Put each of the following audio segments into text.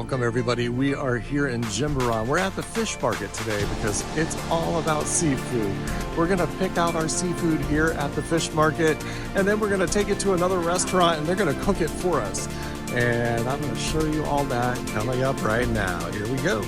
Welcome everybody. We are here in Jimbaran. We're at the fish market today because it's all about seafood. We're gonna pick out our seafood here at the fish market, and then we're gonna take it to another restaurant and they're gonna cook it for us. And I'm gonna show you all that coming up right now. Here we go.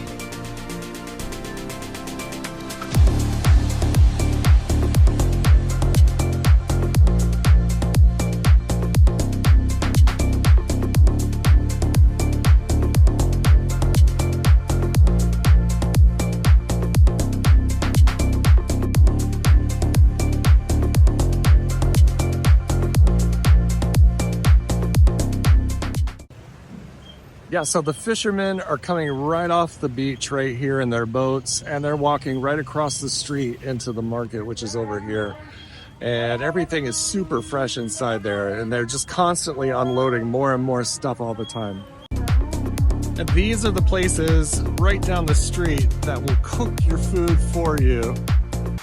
Yeah, so the fishermen are coming right off the beach right here in their boats, and they're walking right across the street into the market, which is over here. And everything is super fresh inside there, and they're just constantly unloading more and more stuff all the time. And these are the places right down the street that will cook your food for you.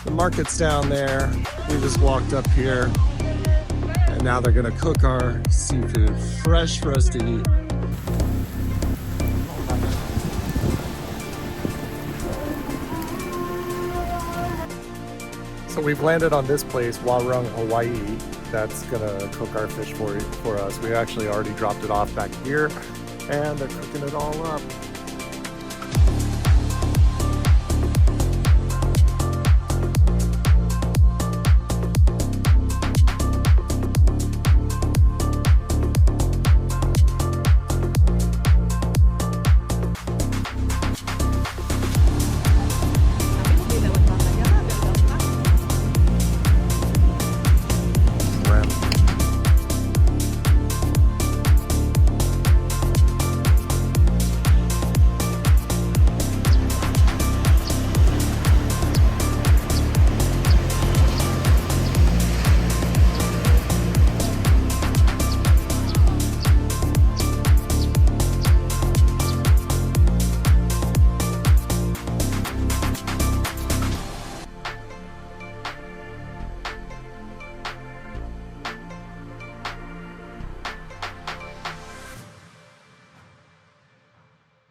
The market's down there. We just walked up here, and now they're gonna cook our seafood fresh for us to eat. So we've landed on this place, Warung Hawaii, that's gonna cook our fish for us. We actually already dropped it off back here, and they're cooking it all up.